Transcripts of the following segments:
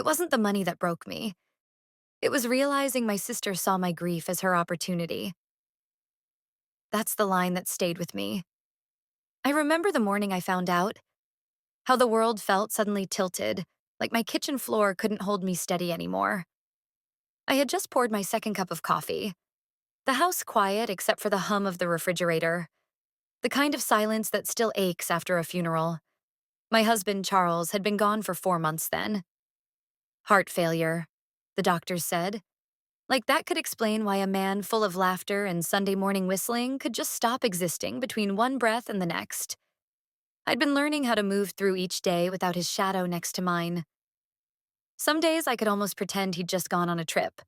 wasn't the money that broke me. It was realizing my sister saw my grief as her opportunity. That's the line that stayed with me. I remember the morning I found out, how the world felt suddenly tilted, like my kitchen floor couldn't hold me steady anymore. I had just poured my second cup of coffee. The house quiet except for the hum of the refrigerator, the kind of silence that still aches after a funeral. My husband, Charles, had been gone for 4 months then. Heart failure, the doctors said. Like that could explain why a man full of laughter and Sunday morning whistling could just stop existing between one breath and the next. I'd been learning how to move through each day without his shadow next to mine. Some days I could almost pretend he'd just gone on a trip,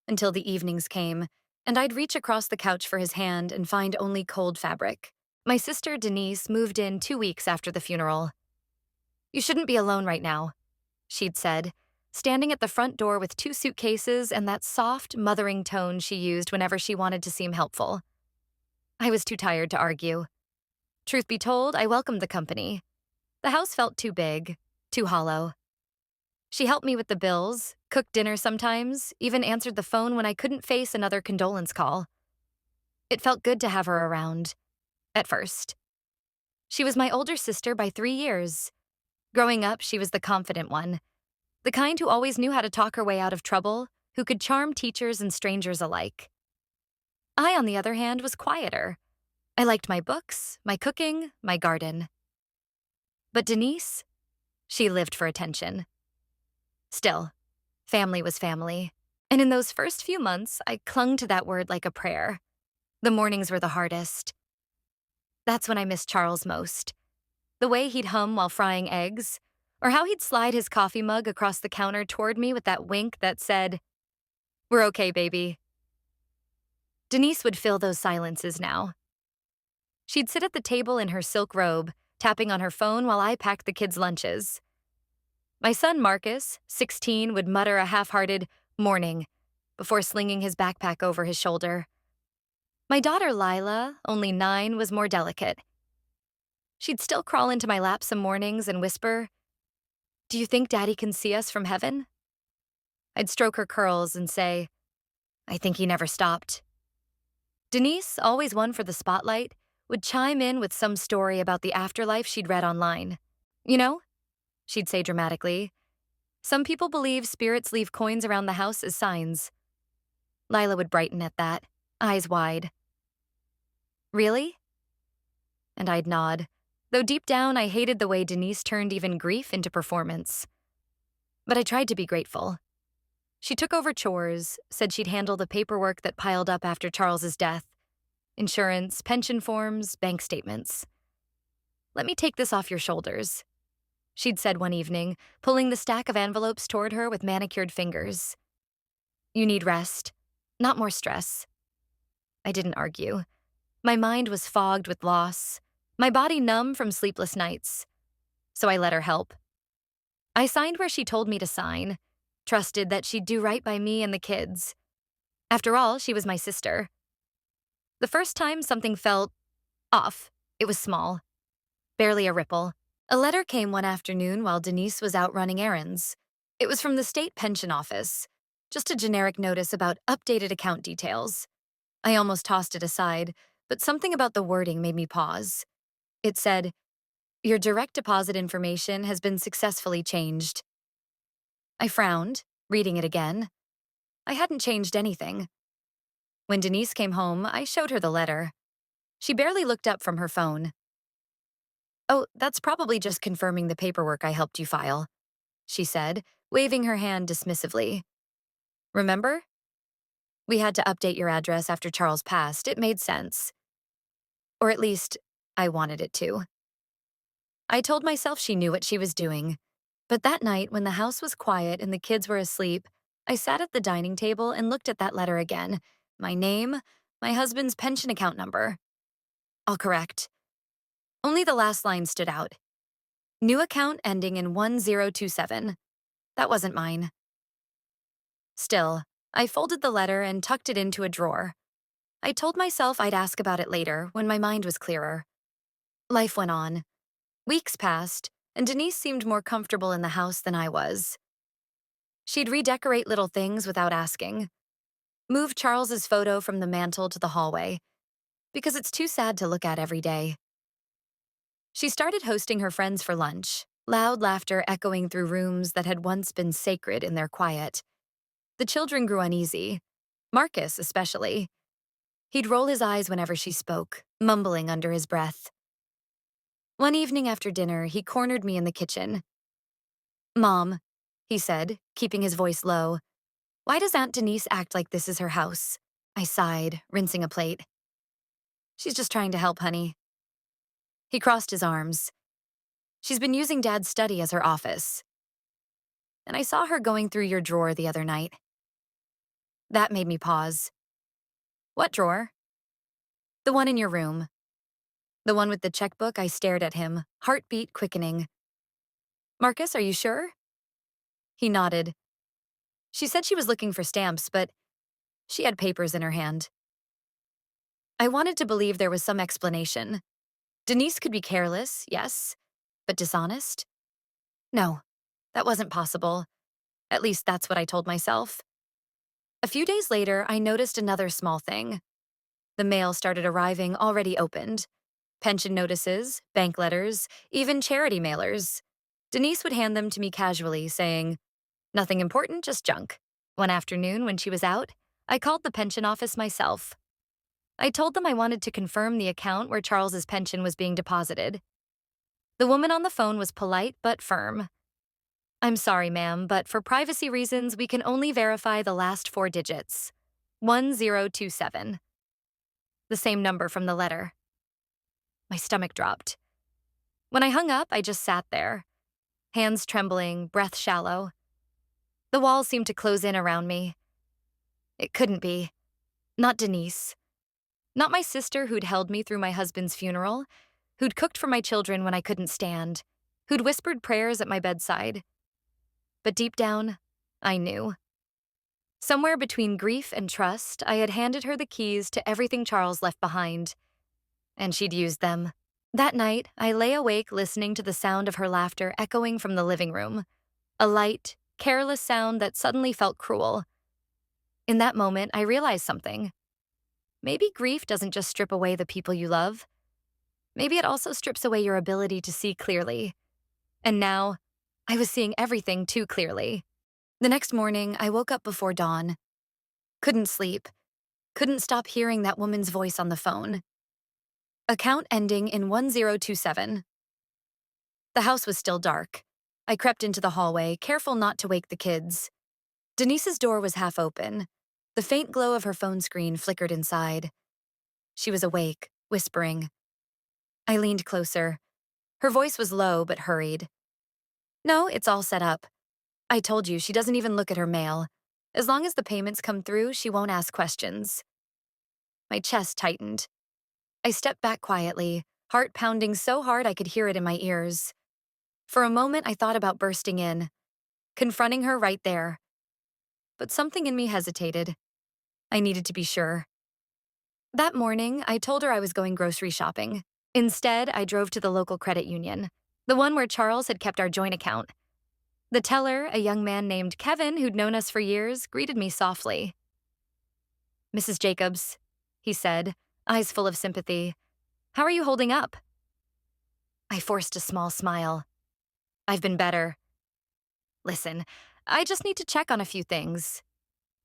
until the evenings came, and I'd reach across the couch for his hand and find only cold fabric. My sister, Denise, moved in 2 weeks after the funeral. "You shouldn't be alone right now," she'd said, standing at the front door with 2 suitcases and that soft, mothering tone she used whenever she wanted to seem helpful. I was too tired to argue. Truth be told, I welcomed the company. The house felt too big, too hollow. She helped me with the bills, cooked dinner sometimes, even answered the phone when I couldn't face another condolence call. It felt good to have her around, at first. She was my older sister by 3 years. Growing up, she was the confident one, the kind who always knew how to talk her way out of trouble, who could charm teachers and strangers alike. I, on the other hand, was quieter. I liked my books, my cooking, my garden. But Denise, she lived for attention. Still, family was family. And in those first few months, I clung to that word like a prayer. The mornings were the hardest. That's when I missed Charles most. The way he'd hum while frying eggs, or how he'd slide his coffee mug across the counter toward me with that wink that said, "We're okay, baby." Denise would fill those silences now. She'd sit at the table in her silk robe, tapping on her phone while I packed the kids' lunches. My son Marcus, 16, would mutter a half-hearted "morning" before slinging his backpack over his shoulder. My daughter Lila, only 9, was more delicate. She'd still crawl into my lap some mornings and whisper, "Do you think Daddy can see us from heaven?" I'd stroke her curls and say, "I think he never stopped." Denise, always one for the spotlight, would chime in with some story about the afterlife she'd read online. "You know," she'd say dramatically, "some people believe spirits leave coins around the house as signs." Lila would brighten at that, eyes wide. "Really?" And I'd nod, though deep down I hated the way Denise turned even grief into performance. But I tried to be grateful. She took over chores, said she'd handle the paperwork that piled up after Charles's death. Insurance, pension forms, bank statements. "Let me take this off your shoulders," she'd said one evening, pulling the stack of envelopes toward her with manicured fingers. "You need rest, not more stress." I didn't argue. My mind was fogged with loss, my body numb from sleepless nights. So I let her help. I signed where she told me to sign, trusted that she'd do right by me and the kids. After all, she was my sister. The first time something felt off, it was small. Barely a ripple. A letter came one afternoon while Denise was out running errands. It was from the state pension office, just a generic notice about updated account details. I almost tossed it aside, but something about the wording made me pause. It said, "Your direct deposit information has been successfully changed." I frowned, reading it again. I hadn't changed anything. When Denise came home, I showed her the letter. She barely looked up from her phone. "Oh, that's probably just confirming the paperwork I helped you file," she said, waving her hand dismissively. "Remember? We had to update your address after Charles passed. It made sense. Or at least, I wanted it to." I told myself she knew what she was doing. But that night, when the house was quiet and the kids were asleep, I sat at the dining table and looked at that letter again. My name, my husband's pension account number. All correct. Only the last line stood out. New account ending in 1027. That wasn't mine. Still, I folded the letter and tucked it into a drawer. I told myself I'd ask about it later, when my mind was clearer. Life went on. Weeks passed, and Denise seemed more comfortable in the house than I was. She'd redecorate little things without asking, move Charles's photo from the mantel to the hallway, because it's too sad to look at every day. She started hosting her friends for lunch, loud laughter echoing through rooms that had once been sacred in their quiet. The children grew uneasy, Marcus especially. He'd roll his eyes whenever she spoke, mumbling under his breath. One evening after dinner, he cornered me in the kitchen. "Mom," he said, keeping his voice low, "why does Aunt Denise act like this is her house?" I sighed, rinsing a plate. "She's just trying to help, honey." He crossed his arms. "She's been using Dad's study as her office. And I saw her going through your drawer the other night." That made me pause. "What drawer?" "The one in your room." The one with the checkbook. I stared at him, heartbeat quickening. "Marcus, are you sure?" He nodded. "She said she was looking for stamps, but she had papers in her hand." I wanted to believe there was some explanation. Denise could be careless, yes, but dishonest? No, that wasn't possible. At least that's what I told myself. A few days later, I noticed another small thing. The mail started arriving already opened. Pension notices, bank letters, even charity mailers. Denise would hand them to me casually, saying, "Nothing important, just junk." One afternoon, when she was out, I called the pension office myself. I told them I wanted to confirm the account where Charles's pension was being deposited. The woman on the phone was polite but firm. "I'm sorry, ma'am, but for privacy reasons, we can only verify the last 4 digits. 1027. The same number from the letter." My stomach dropped. When I hung up, I just sat there, hands trembling, breath shallow. The walls seemed to close in around me. It couldn't be. Not Denise. Not my sister who'd held me through my husband's funeral, who'd cooked for my children when I couldn't stand, who'd whispered prayers at my bedside. But deep down, I knew. Somewhere between grief and trust, I had handed her the keys to everything Charles left behind, and she'd used them. That night, I lay awake listening to the sound of her laughter echoing from the living room, a light, careless sound that suddenly felt cruel. In that moment, I realized something. Maybe grief doesn't just strip away the people you love. Maybe it also strips away your ability to see clearly. And now, I was seeing everything too clearly. The next morning, I woke up before dawn. Couldn't sleep. Couldn't stop hearing that woman's voice on the phone. Account ending in 1027. The house was still dark. I crept into the hallway, careful not to wake the kids. Denise's door was half open. The faint glow of her phone screen flickered inside. She was awake, whispering. I leaned closer. Her voice was low but hurried. "No, it's all set up. I told you, she doesn't even look at her mail. As long as the payments come through, she won't ask questions." My chest tightened. I stepped back quietly, heart pounding so hard I could hear it in my ears. For a moment, I thought about bursting in, confronting her right there. But something in me hesitated. I needed to be sure. That morning, I told her I was going grocery shopping. Instead, I drove to the local credit union, the one where Charles had kept our joint account. The teller, a young man named Kevin who'd known us for years, greeted me softly. "Mrs. Jacobs," he said, eyes full of sympathy. "How are you holding up?" I forced a small smile. "I've been better." "Listen, I just need to check on a few things."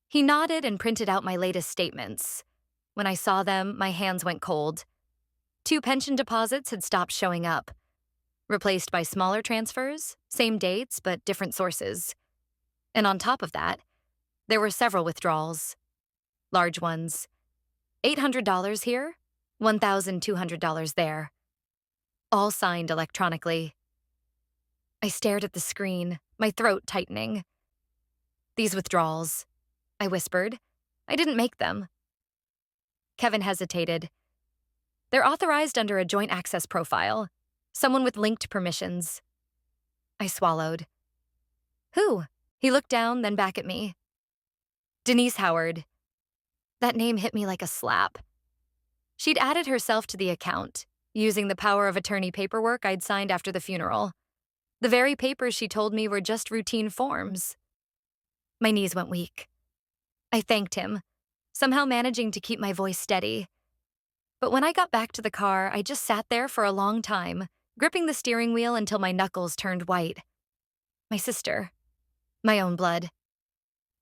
He nodded and printed out my latest statements. When I saw them, my hands went cold. 2 pension deposits had stopped showing up, replaced by smaller transfers, same dates but different sources. And on top of that, there were several withdrawals. Large ones. $800 here, $1,200 there. All signed electronically. I stared at the screen, my throat tightening. "These withdrawals," I whispered. "I didn't make them." Kevin hesitated. "They're authorized under a joint access profile, someone with linked permissions." I swallowed. "Who?" He looked down, then back at me. "Denise Howard." That name hit me like a slap. She'd added herself to the account, using the power of attorney paperwork I'd signed after the funeral. The very papers she told me were just routine forms. My knees went weak. I thanked him, somehow managing to keep my voice steady. But when I got back to the car, I just sat there for a long time, gripping the steering wheel until my knuckles turned white. My sister. My own blood.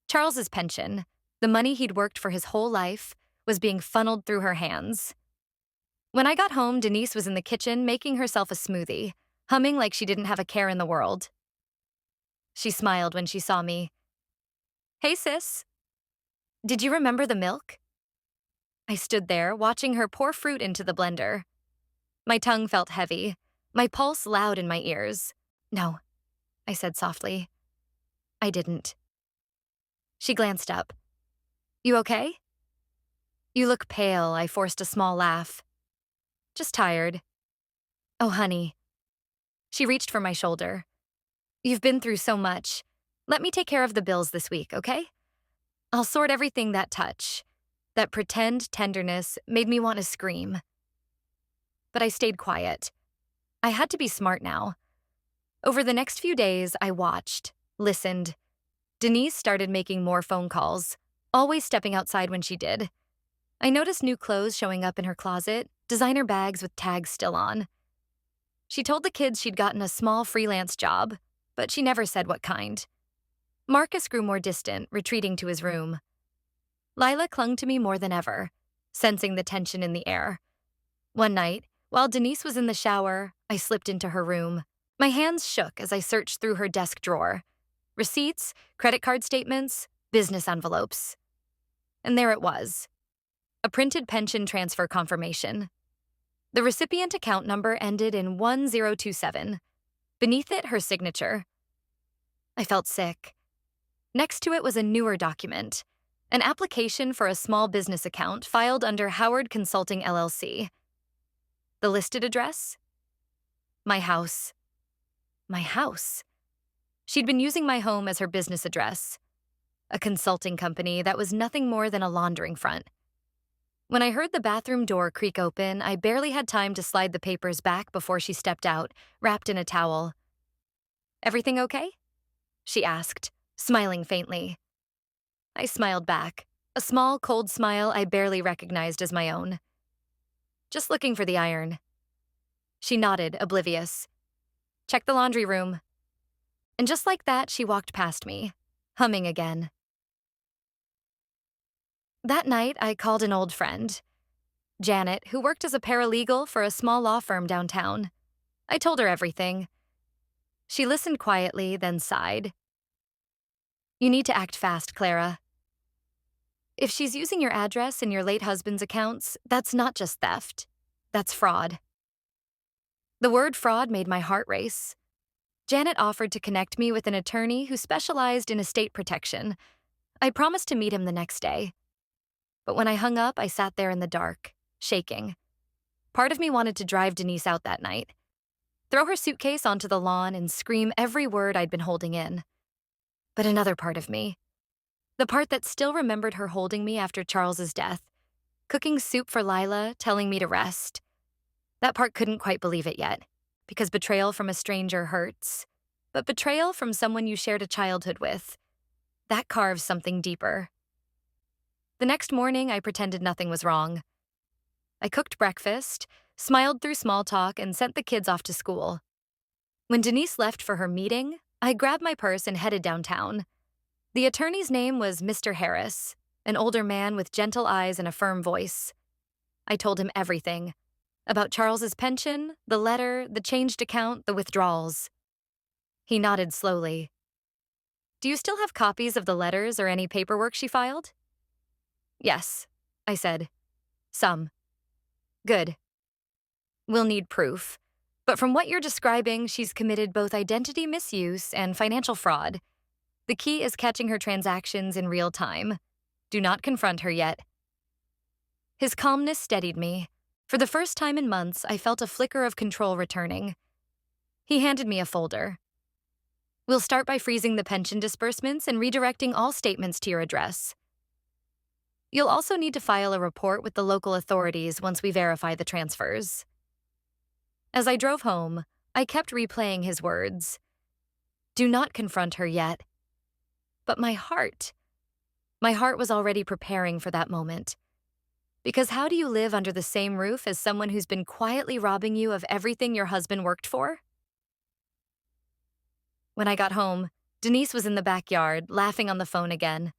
Charles's pension, the money he'd worked for his whole life, was being funneled through her hands. When I got home, Denise was in the kitchen making herself a smoothie, humming like she didn't have a care in the world. She smiled when she saw me. "Hey, sis. Did you remember the milk?" I stood there, watching her pour fruit into the blender. My tongue felt heavy, my pulse loud in my ears. "No," I said softly. "I didn't." She glanced up. "You okay?" "You look pale," I forced a small laugh. "Just tired." "Oh, honey." She reached for my shoulder. "You've been through so much. Let me take care of the bills this week, okay? I'll sort everything." That pretend tenderness made me want to scream. But I stayed quiet. I had to be smart now. Over the next few days, I watched, listened. Denise started making more phone calls, always stepping outside when she did. I noticed new clothes showing up in her closet, designer bags with tags still on. She told the kids she'd gotten a small freelance job, but she never said what kind. Marcus grew more distant, retreating to his room. Lila clung to me more than ever, sensing the tension in the air. One night, while Denise was in the shower, I slipped into her room. My hands shook as I searched through her desk drawer. Receipts, credit card statements, business envelopes. And there it was. A printed pension transfer confirmation. The recipient account number ended in 1027. Beneath it, her signature. I felt sick. Next to it was a newer document, an application for a small business account filed under Howard Consulting LLC. The listed address? My house. My house. She'd been using my home as her business address, a consulting company that was nothing more than a laundering front. When I heard the bathroom door creak open, I barely had time to slide the papers back before she stepped out, wrapped in a towel. "Everything okay?" she asked, smiling faintly. I smiled back, a small, cold smile I barely recognized as my own. "Just looking for the iron." She nodded, oblivious. "Check the laundry room." And just like that, she walked past me, humming again. That night, I called an old friend, Janet, who worked as a paralegal for a small law firm downtown. I told her everything. She listened quietly, then sighed. "You need to act fast, Clara. If she's using your address and your late husband's accounts, that's not just theft. That's fraud." The word fraud made my heart race. Janet offered to connect me with an attorney who specialized in estate protection. I promised to meet him the next day. But when I hung up, I sat there in the dark, shaking. Part of me wanted to drive Denise out that night, throw her suitcase onto the lawn and scream every word I'd been holding in. But another part of me, the part that still remembered her holding me after Charles's death, cooking soup for Lila, telling me to rest. That part couldn't quite believe it yet, because betrayal from a stranger hurts. But betrayal from someone you shared a childhood with, that carves something deeper. The next morning, I pretended nothing was wrong. I cooked breakfast, smiled through small talk, and sent the kids off to school. When Denise left for her meeting, I grabbed my purse and headed downtown. The attorney's name was Mr. Harris, an older man with gentle eyes and a firm voice. I told him everything, about Charles's pension, the letter, the changed account, the withdrawals. He nodded slowly. "Do you still have copies of the letters or any paperwork she filed?" "Yes," I said. "Some." "Good. We'll need proof. But from what you're describing, she's committed both identity misuse and financial fraud. The key is catching her transactions in real time. Do not confront her yet." His calmness steadied me. For the first time in months, I felt a flicker of control returning. He handed me a folder. "We'll start by freezing the pension disbursements and redirecting all statements to your address. You'll also need to file a report with the local authorities once we verify the transfers." As I drove home, I kept replaying his words. Do not confront her yet. But my heart was already preparing for that moment. Because how do you live under the same roof as someone who's been quietly robbing you of everything your husband worked for? When I got home, Denise was in the backyard, laughing on the phone again.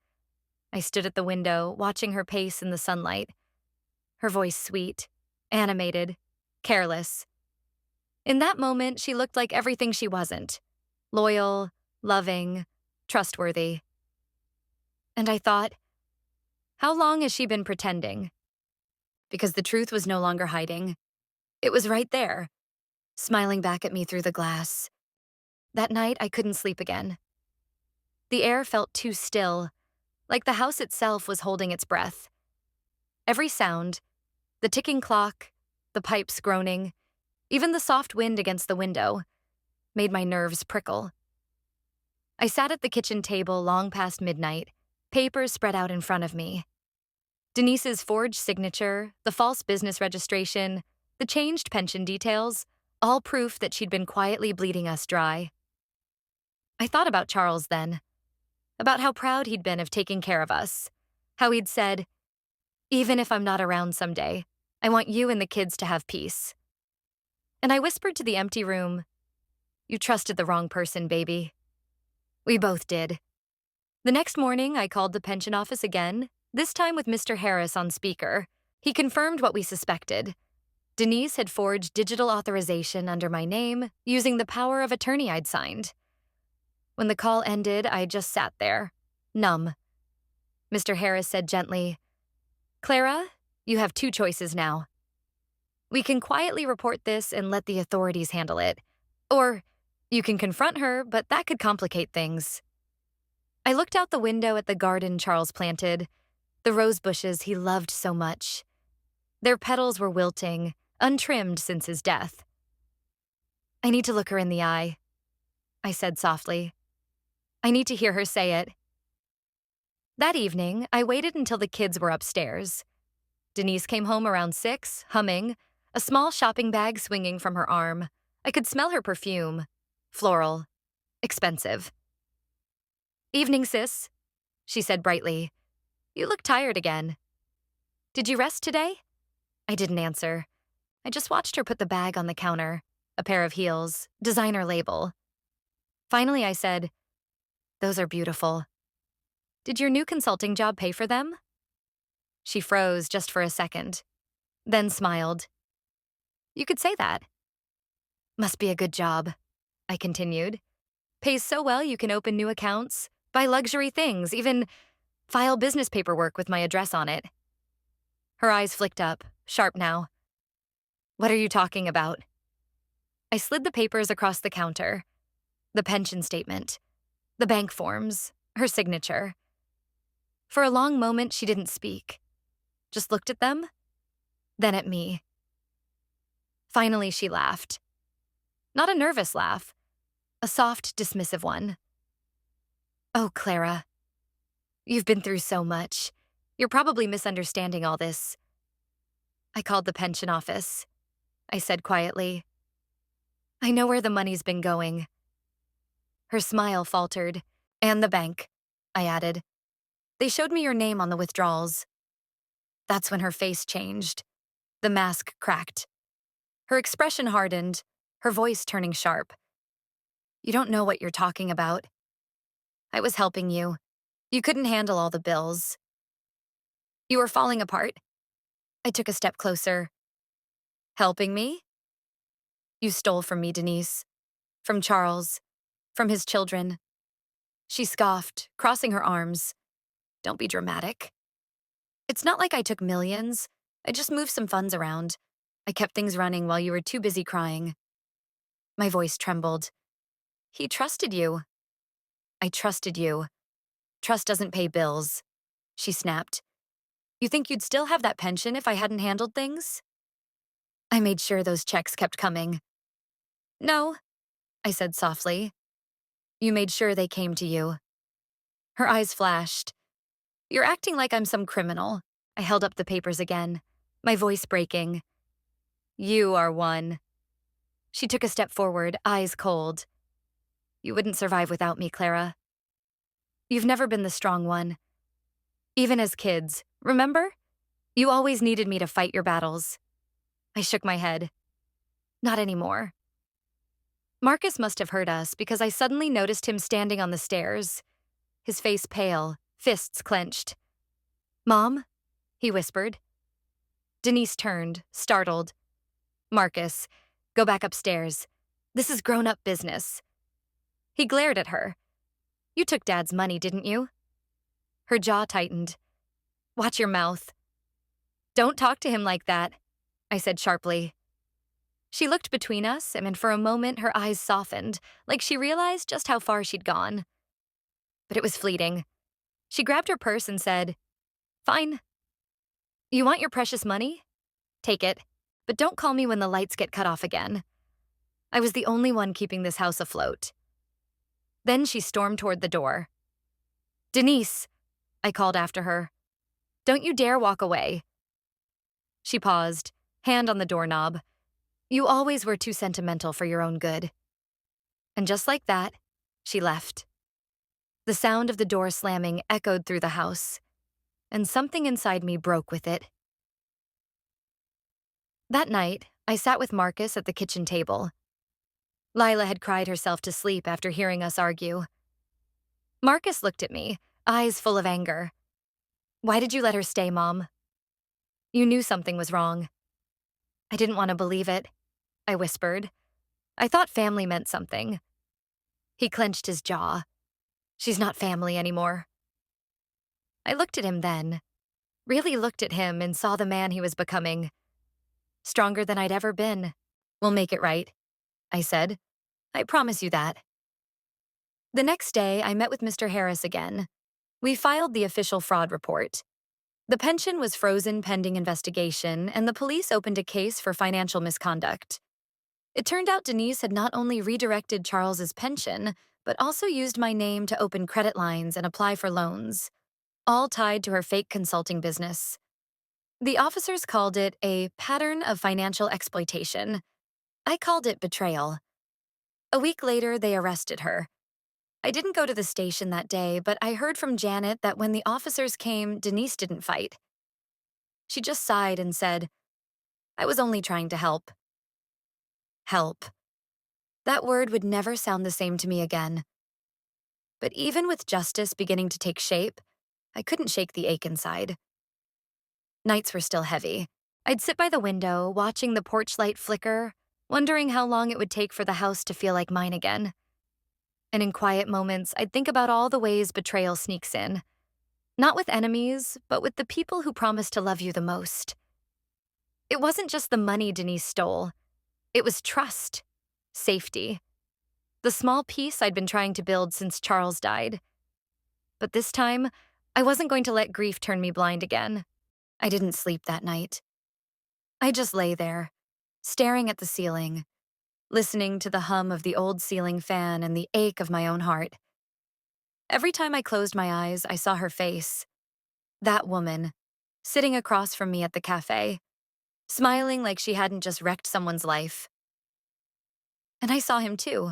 I stood at the window, watching her pace in the sunlight. Her voice sweet, animated, careless. In that moment, she looked like everything she wasn't: loyal, loving, trustworthy. And I thought, how long has she been pretending? Because the truth was no longer hiding. It was right there, smiling back at me through the glass. That night, I couldn't sleep again. The air felt too still, like the house itself was holding its breath. Every sound, the ticking clock, the pipes groaning, even the soft wind against the window, made my nerves prickle. I sat at the kitchen table long past midnight, papers spread out in front of me. Denise's forged signature, the false business registration, the changed pension details, all proof that she'd been quietly bleeding us dry. I thought about Charles then, about how proud he'd been of taking care of us, how he'd said, "Even if I'm not around someday, I want you and the kids to have peace." And I whispered to the empty room, "You trusted the wrong person, baby." We both did. The next morning, I called the pension office again, this time with Mr. Harris on speaker. He confirmed what we suspected. Denise had forged digital authorization under my name, using the power of attorney I'd signed. When the call ended, I just sat there, numb. Mr. Harris said gently, "Clara, you have two choices now. We can quietly report this and let the authorities handle it. Or you can confront her, but that could complicate things." I looked out the window at the garden Charles planted, the rose bushes he loved so much. Their petals were wilting, untrimmed since his death. "I need to look her in the eye," I said softly. "I need to hear her say it." That evening, I waited until the kids were upstairs. Denise came home around 6, humming, a small shopping bag swinging from her arm. I could smell her perfume. Floral. Expensive. "Evening, sis," she said brightly. "You look tired again." "Did you rest today?" I didn't answer. I just watched her put the bag on the counter, a pair of heels, designer label. Finally, I said, "Those are beautiful. Did your new consulting job pay for them?" She froze just for a second, then smiled. "You could say that." "Must be a good job," I continued. "Pays so well you can open new accounts, buy luxury things, even file business paperwork with my address on it." Her eyes flicked up, sharp now. "What are you talking about?" I slid the papers across the counter. The pension statement, the bank forms, her signature. For a long moment, she didn't speak, just looked at them, then at me. Finally, she laughed. Not a nervous laugh, a soft, dismissive one. "Oh, Clara, you've been through so much. You're probably misunderstanding all this." "I called the pension office," I said quietly. "I know where the money's been going." Her smile faltered. "And the bank," I added. "They showed me your name on the withdrawals." That's when her face changed. The mask cracked. Her expression hardened, her voice turning sharp. "You don't know what you're talking about. I was helping you. You couldn't handle all the bills. You were falling apart." I took a step closer. "Helping me?" "You stole from me, Denise. From Charles. From his children." She scoffed, crossing her arms. "Don't be dramatic. It's not like I took millions. I just moved some funds around. I kept things running while you were too busy crying." My voice trembled. "He trusted you." "I trusted you. Trust doesn't pay bills," she snapped. "You think you'd still have that pension if I hadn't handled things?" I made sure those checks kept coming. "No," I said softly. "You made sure they came to you." Her eyes flashed. "You're acting like I'm some criminal." I held up the papers again, my voice breaking. "You are one." She took a step forward, eyes cold. "You wouldn't survive without me, Clara." You've never been the strong one. Even as kids, remember? You always needed me to fight your battles. I shook my head. Not anymore. Marcus must have heard us because I suddenly noticed him standing on the stairs, his face pale, fists clenched. Mom? He whispered. Denise turned, startled. Marcus, go back upstairs. This is grown-up business. He glared at her. You took Dad's money, didn't you? Her jaw tightened. Watch your mouth. Don't talk to him like that, I said sharply. She looked between us, and for a moment her eyes softened, like she realized just how far she'd gone. But it was fleeting. She grabbed her purse and said, Fine. You want your precious money? Take it, but don't call me when the lights get cut off again. I was the only one keeping this house afloat. Then she stormed toward the door. Denise, I called after her. Don't you dare walk away. She paused, hand on the doorknob. You always were too sentimental for your own good. And just like that, she left. The sound of the door slamming echoed through the house, and something inside me broke with it. That night, I sat with Marcus at the kitchen table. Lila had cried herself to sleep after hearing us argue. Marcus looked at me, eyes full of anger. Why did you let her stay, Mom? You knew something was wrong. I didn't want to believe it, I whispered. I thought family meant something. He clenched his jaw. She's not family anymore. I looked at him then, really looked at him and saw the man he was becoming. Stronger than I'd ever been. We'll make it right, I said. I promise you that. The next day, I met with Mr. Harris again. We filed the official fraud report. The pension was frozen pending investigation, and the police opened a case for financial misconduct. It turned out Denise had not only redirected Charles's pension, but also used my name to open credit lines and apply for loans, all tied to her fake consulting business. The officers called it a pattern of financial exploitation. I called it betrayal. A week later, they arrested her. I didn't go to the station that day, but I heard from Janet that when the officers came, Denise didn't fight. She just sighed and said, I was only trying to help. Help. That word would never sound the same to me again. But even with justice beginning to take shape, I couldn't shake the ache inside. Nights were still heavy. I'd sit by the window, watching the porch light flicker, wondering how long it would take for the house to feel like mine again. And in quiet moments, I'd think about all the ways betrayal sneaks in. Not with enemies, but with the people who promise to love you the most. It wasn't just the money Denise stole. It was trust, safety, the small piece I'd been trying to build since Charles died. But this time, I wasn't going to let grief turn me blind again. I didn't sleep that night. I just lay there, staring at the ceiling, listening to the hum of the old ceiling fan and the ache of my own heart. Every time I closed my eyes, I saw her face. That woman, sitting across from me at the cafe, smiling like she hadn't just wrecked someone's life. And I saw him too.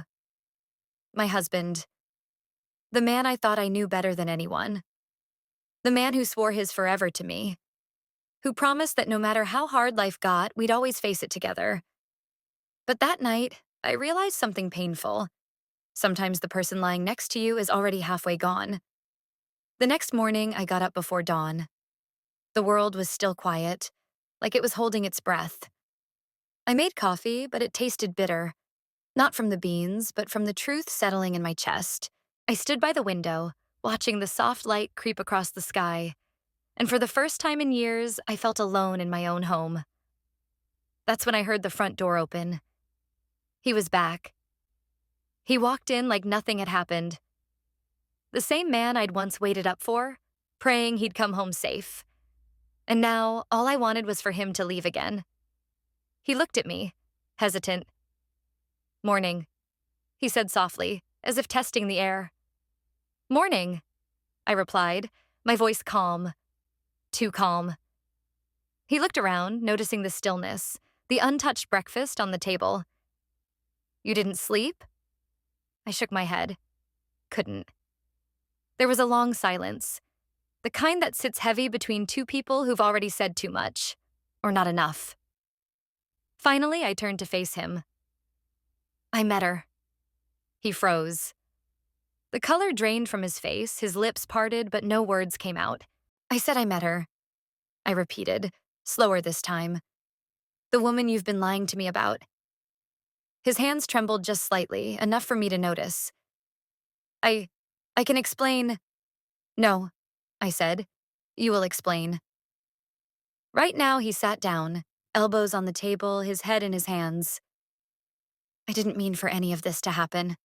My husband. The man I thought I knew better than anyone. The man who swore his forever to me. Who promised that no matter how hard life got, we'd always face it together. But that night, I realized something painful. Sometimes the person lying next to you is already halfway gone. The next morning, I got up before dawn. The world was still quiet, like it was holding its breath. I made coffee, but it tasted bitter. Not from the beans, but from the truth settling in my chest. I stood by the window, watching the soft light creep across the sky. And for the first time in years, I felt alone in my own home. That's when I heard the front door open. He was back. He walked in like nothing had happened. The same man I'd once waited up for, praying he'd come home safe. And now, all I wanted was for him to leave again. He looked at me, hesitant. Morning, he said softly, as if testing the air. Morning, I replied, my voice calm. Too calm. He looked around, noticing the stillness, the untouched breakfast on the table. You didn't sleep? I shook my head. Couldn't. There was a long silence, the kind that sits heavy between two people who've already said too much, or not enough. Finally, I turned to face him. I met her. He froze. The color drained from his face, his lips parted, but no words came out. I said I met her. I repeated, slower this time. The woman you've been lying to me about. His hands trembled just slightly, enough for me to notice. I can explain. No, I said. You will explain. Right now, he sat down, elbows on the table, his head in his hands. I didn't mean for any of this to happen,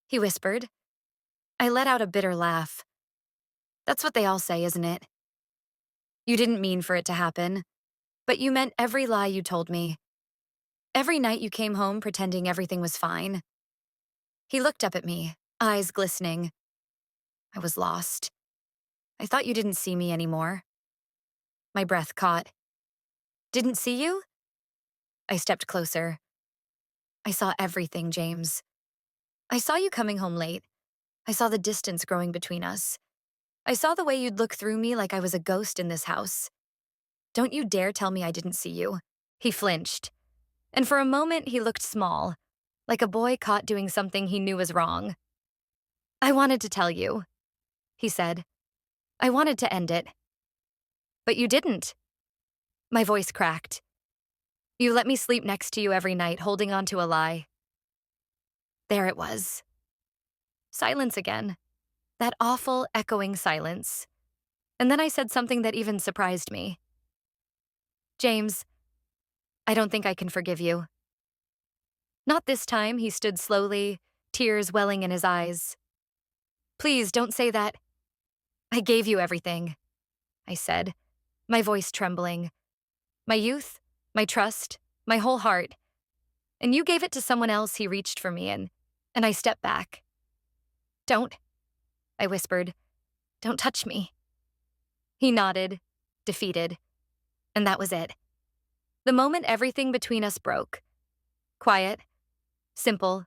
he whispered. I let out a bitter laugh. That's what they all say, isn't it? You didn't mean for it to happen, but you meant every lie you told me. Every night you came home pretending everything was fine. He looked up at me, eyes glistening. I was lost. I thought you didn't see me anymore. My breath caught. Didn't see you? I stepped closer. I saw everything, James. I saw you coming home late. I saw the distance growing between us. I saw the way you'd look through me like I was a ghost in this house. Don't you dare tell me I didn't see you. He flinched. And for a moment, he looked small, like a boy caught doing something he knew was wrong. I wanted to tell you, he said. I wanted to end it. But you didn't. My voice cracked. You let me sleep next to you every night, holding on to a lie. There it was. Silence again. That awful, echoing silence. And then I said something that even surprised me. James, I don't think I can forgive you. Not this time, he stood slowly, tears welling in his eyes. Please, don't say that. I gave you everything, I said, my voice trembling. My youth, my trust, my whole heart. And you gave it to someone else. He reached for me, and I stepped back. Don't, I whispered. Don't touch me. He nodded, defeated. And that was it. The moment everything between us broke. Quiet, simple,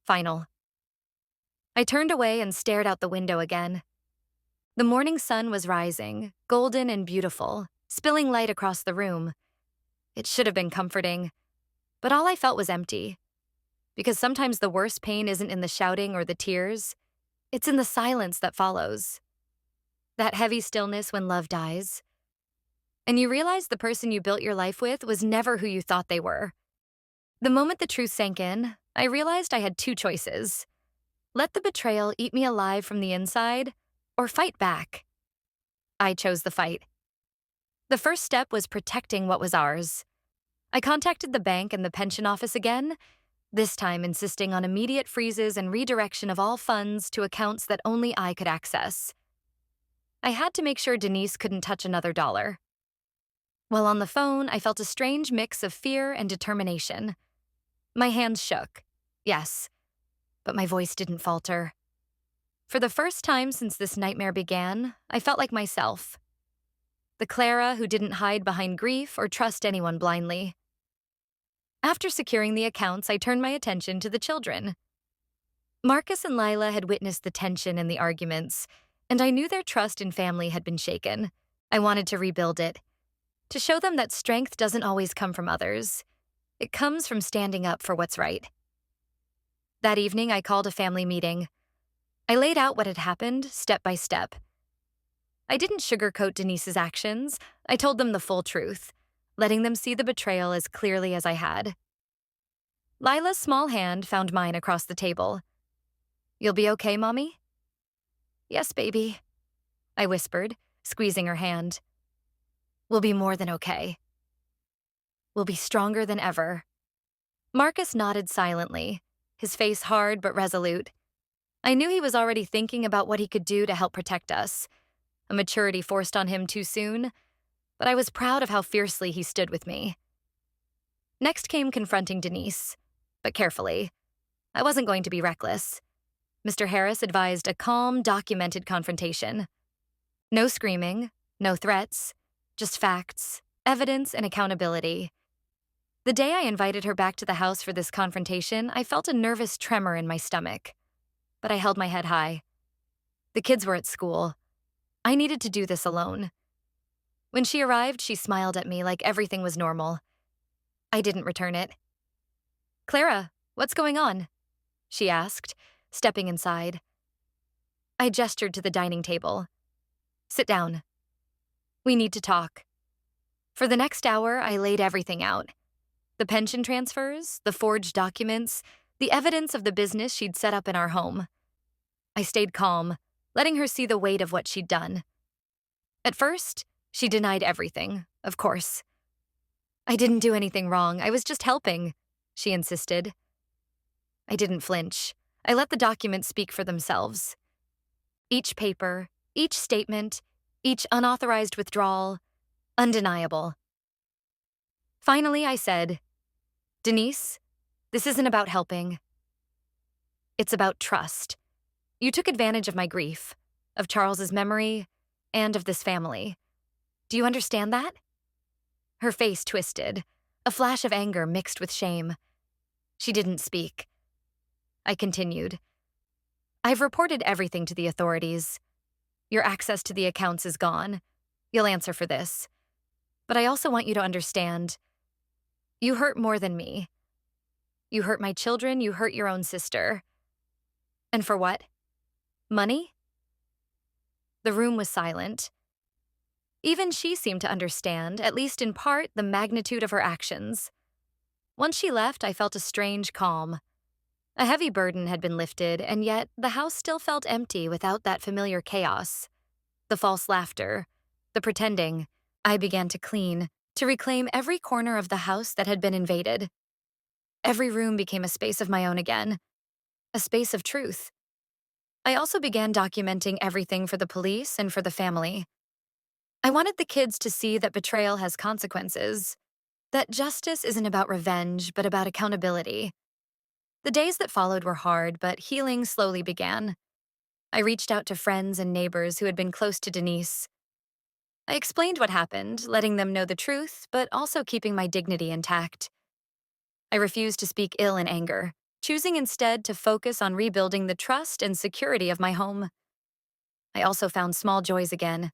final. I turned away and stared out the window again. The morning sun was rising, golden and beautiful, spilling light across the room. It should have been comforting, but all I felt was empty. Because sometimes the worst pain isn't in the shouting or the tears, it's in the silence that follows. That heavy stillness when love dies. And you realize the person you built your life with was never who you thought they were. The moment the truth sank in, I realized I had two choices. Let the betrayal eat me alive from the inside, or fight back. I chose the fight. The first step was protecting what was ours. I contacted the bank and the pension office again, this time insisting on immediate freezes and redirection of all funds to accounts that only I could access. I had to make sure Denise couldn't touch another dollar. While on the phone, I felt a strange mix of fear and determination. My hands shook, yes, but my voice didn't falter. For the first time since this nightmare began, I felt like myself. The Clara who didn't hide behind grief or trust anyone blindly. After securing the accounts, I turned my attention to the children. Marcus and Lila had witnessed the tension and the arguments, and I knew their trust in family had been shaken. I wanted to rebuild it, to show them that strength doesn't always come from others. It comes from standing up for what's right. That evening, I called a family meeting. I laid out what had happened, step by step. I didn't sugarcoat Denise's actions. I told them the full truth, letting them see the betrayal as clearly as I had. Lila's small hand found mine across the table. You'll be okay, Mommy? Yes, baby, I whispered, squeezing her hand. We'll be more than okay. We'll be stronger than ever. Marcus nodded silently, his face hard but resolute. I knew he was already thinking about what he could do to help protect us, a maturity forced on him too soon, but I was proud of how fiercely he stood with me. Next came confronting Denise, but carefully. I wasn't going to be reckless. Mr. Harris advised a calm, documented confrontation. No screaming, no threats, just facts, evidence, and accountability. The day I invited her back to the house for this confrontation, I felt a nervous tremor in my stomach, but I held my head high. The kids were at school. I needed to do this alone. When she arrived, she smiled at me like everything was normal. I didn't return it. "Clara, what's going on?" she asked, stepping inside. I gestured to the dining table. "Sit down. We need to talk." For the next hour, I laid everything out. The pension transfers, the forged documents, the evidence of the business she'd set up in our home. I stayed calm, letting her see the weight of what she'd done. At first, she denied everything, of course. "I didn't do anything wrong. I was just helping," she insisted. I didn't flinch. I let the documents speak for themselves. Each paper, each statement, each unauthorized withdrawal, undeniable. Finally, I said, "Denise, this isn't about helping. It's about trust. You took advantage of my grief, of Charles's memory, and of this family. Do you understand that?" Her face twisted, a flash of anger mixed with shame. She didn't speak. I continued. "I've reported everything to the authorities. Your access to the accounts is gone. You'll answer for this. But I also want you to understand, you hurt more than me. You hurt my children, you hurt your own sister. And for what? Money?" The room was silent. Even she seemed to understand, at least in part, the magnitude of her actions. Once she left, I felt a strange calm. A heavy burden had been lifted, and yet the house still felt empty without that familiar chaos. The false laughter, the pretending. I began to clean, to reclaim every corner of the house that had been invaded. Every room became a space of my own again, a space of truth. I also began documenting everything for the police and for the family. I wanted the kids to see that betrayal has consequences, that justice isn't about revenge, but about accountability. The days that followed were hard, but healing slowly began. I reached out to friends and neighbors who had been close to Denise. I explained what happened, letting them know the truth, but also keeping my dignity intact. I refused to speak ill in anger, choosing instead to focus on rebuilding the trust and security of my home. I also found small joys again.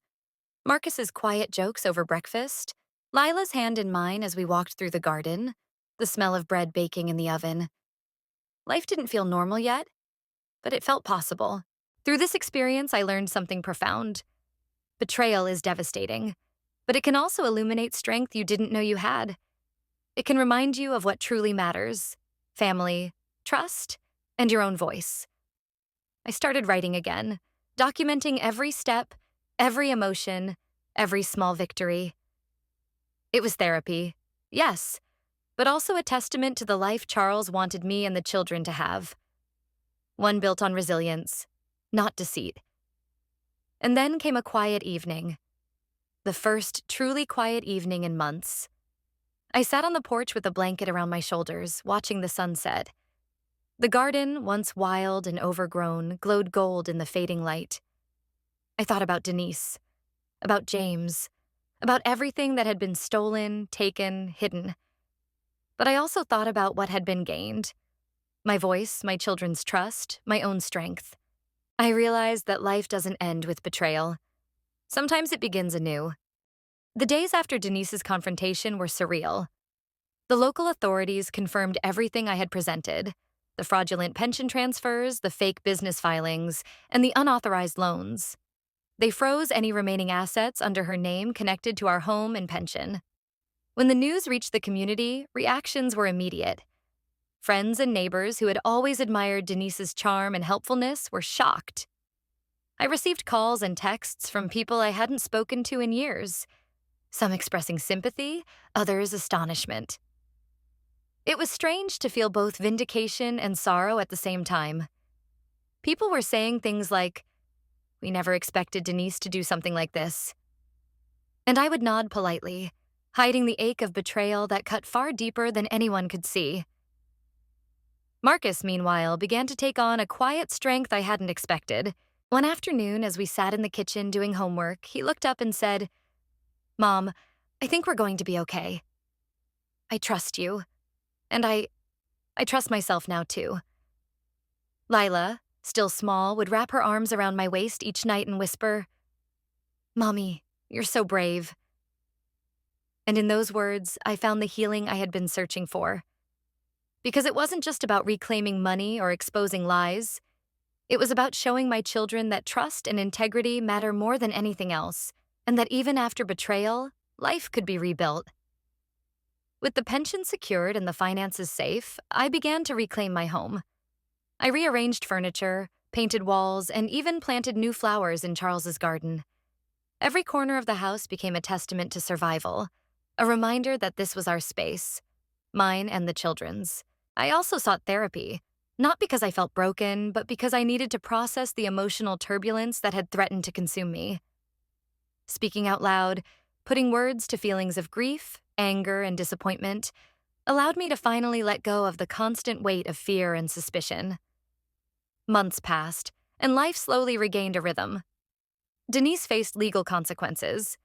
Marcus's quiet jokes over breakfast, Lila's hand in mine as we walked through the garden, the smell of bread baking in the oven. Life didn't feel normal yet, but it felt possible. Through this experience, I learned something profound. Betrayal is devastating, but it can also illuminate strength you didn't know you had. It can remind you of what truly matters: family, trust, and your own voice. I started writing again, documenting every step, every emotion, every small victory. It was therapy, yes, but also a testament to the life Charles wanted me and the children to have. One built on resilience, not deceit. And then came a quiet evening. The first truly quiet evening in months. I sat on the porch with a blanket around my shoulders, watching the sunset. The garden, once wild and overgrown, glowed gold in the fading light. I thought about Denise, about James, about everything that had been stolen, taken, hidden. But I also thought about what had been gained: my voice, my children's trust, my own strength. I realized that life doesn't end with betrayal. Sometimes it begins anew. The days after Denise's confrontation were surreal. The local authorities confirmed everything I had presented: the fraudulent pension transfers, the fake business filings, and the unauthorized loans. They froze any remaining assets under her name connected to our home and pension. When the news reached the community, reactions were immediate. Friends and neighbors who had always admired Denise's charm and helpfulness were shocked. I received calls and texts from people I hadn't spoken to in years, some expressing sympathy, others astonishment. It was strange to feel both vindication and sorrow at the same time. People were saying things like, "We never expected Denise to do something like this." And I would nod politely, hiding the ache of betrayal that cut far deeper than anyone could see. Marcus, meanwhile, began to take on a quiet strength I hadn't expected. One afternoon, as we sat in the kitchen doing homework, he looked up and said, "Mom, I think we're going to be okay. I trust you. And I trust myself now, too." Lila, still small, would wrap her arms around my waist each night and whisper, "Mommy, you're so brave." And in those words, I found the healing I had been searching for. Because it wasn't just about reclaiming money or exposing lies. It was about showing my children that trust and integrity matter more than anything else, and that even after betrayal, life could be rebuilt. With the pension secured and the finances safe, I began to reclaim my home. I rearranged furniture, painted walls, and even planted new flowers in Charles's garden. Every corner of the house became a testament to survival, a reminder that this was our space, mine and the children's. I also sought therapy, not because I felt broken, but because I needed to process the emotional turbulence that had threatened to consume me. Speaking out loud, putting words to feelings of grief, anger, and disappointment, allowed me to finally let go of the constant weight of fear and suspicion. Months passed, and life slowly regained a rhythm. Denise faced legal consequences.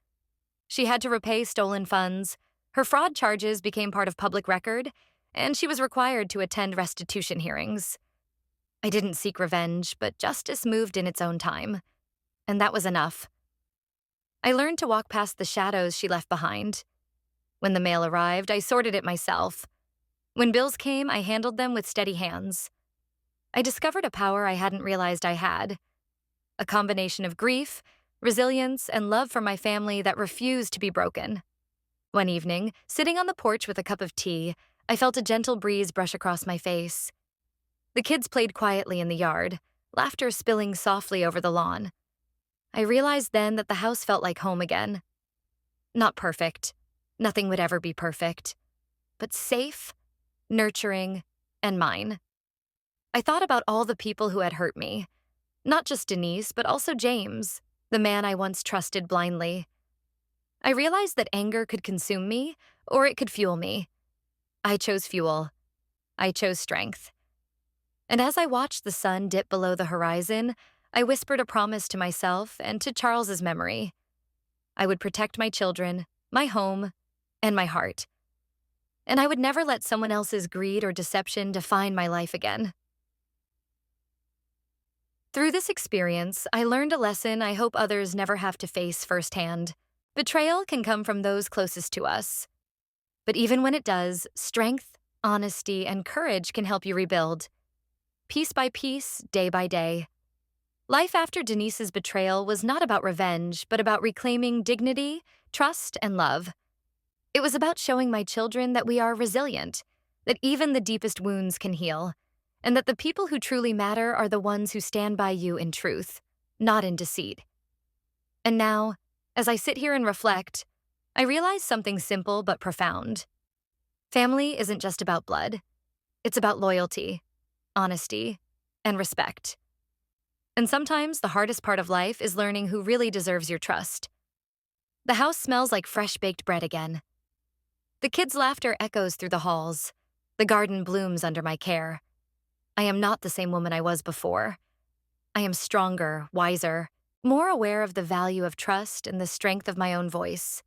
She had to repay stolen funds, her fraud charges became part of public record, and she was required to attend restitution hearings. I didn't seek revenge, but justice moved in its own time. And that was enough. I learned to walk past the shadows she left behind. When the mail arrived, I sorted it myself. When bills came, I handled them with steady hands. I discovered a power I hadn't realized I had. A combination of grief, resilience, and love for my family that refused to be broken. One evening, sitting on the porch with a cup of tea, I felt a gentle breeze brush across my face. The kids played quietly in the yard, laughter spilling softly over the lawn. I realized then that the house felt like home again. Not perfect. Nothing would ever be perfect. But safe, nurturing, and mine. I thought about all the people who had hurt me. Not just Denise, but also James, the man I once trusted blindly. I realized that anger could consume me, or it could fuel me. I chose fuel. I chose strength. And as I watched the sun dip below the horizon, I whispered a promise to myself and to Charles's memory. I would protect my children, my home, and my heart. And I would never let someone else's greed or deception define my life again. Through this experience, I learned a lesson I hope others never have to face firsthand. Betrayal can come from those closest to us. But even when it does, strength, honesty, and courage can help you rebuild. Piece by piece, day by day. Life after Denise's betrayal was not about revenge, but about reclaiming dignity, trust, and love. It was about showing my children that we are resilient, that even the deepest wounds can heal, and that the people who truly matter are the ones who stand by you in truth, not in deceit. And now, as I sit here and reflect, I realize something simple but profound. Family isn't just about blood. It's about loyalty, honesty, and respect. And sometimes the hardest part of life is learning who really deserves your trust. The house smells like fresh baked bread again. The kids' laughter echoes through the halls. The garden blooms under my care. I am not the same woman I was before. I am stronger, wiser, more aware of the value of trust and the strength of my own voice.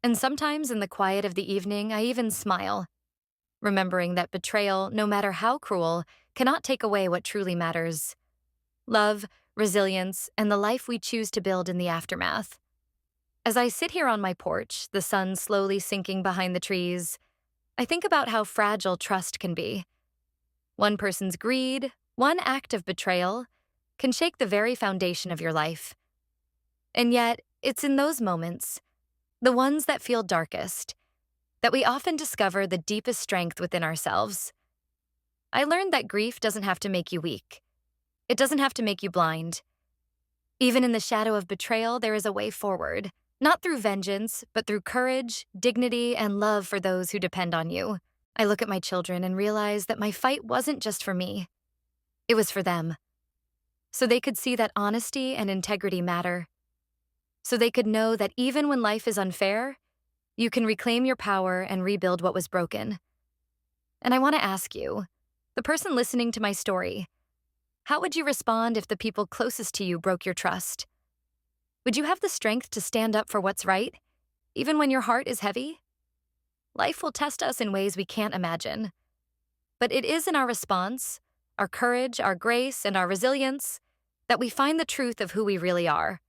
And sometimes in the quiet of the evening, I even smile, remembering that betrayal, no matter how cruel, cannot take away what truly matters. Love, resilience, and the life we choose to build in the aftermath. As I sit here on my porch, the sun slowly sinking behind the trees, I think about how fragile trust can be. One person's greed, one act of betrayal, can shake the very foundation of your life. And yet, it's in those moments, the ones that feel darkest, that we often discover the deepest strength within ourselves. I learned that grief doesn't have to make you weak. It doesn't have to make you blind. Even in the shadow of betrayal, there is a way forward, not through vengeance, but through courage, dignity, and love for those who depend on you. I look at my children and realize that my fight wasn't just for me. It was for them. So they could see that honesty and integrity matter. So they could know that even when life is unfair, you can reclaim your power and rebuild what was broken. And I want to ask you, the person listening to my story, how would you respond if the people closest to you broke your trust? Would you have the strength to stand up for what's right, even when your heart is heavy? Life will test us in ways we can't imagine. But it is in our response, our courage, our grace, and our resilience that we find the truth of who we really are.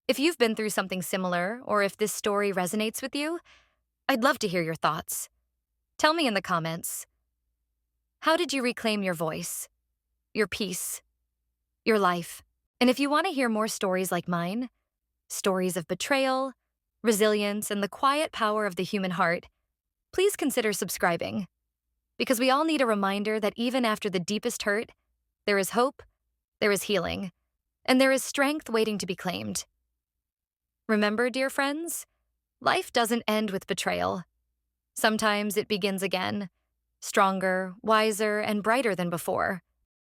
If you've been through something similar, or if this story resonates with you, I'd love to hear your thoughts. Tell me in the comments. How did you reclaim your voice, your peace, your life? And if you want to hear more stories like mine, stories of betrayal, resilience, and the quiet power of the human heart, please consider subscribing. Because we all need a reminder that even after the deepest hurt, there is hope, there is healing, and there is strength waiting to be claimed. Remember, dear friends, life doesn't end with betrayal. Sometimes it begins again, stronger, wiser, and brighter than before.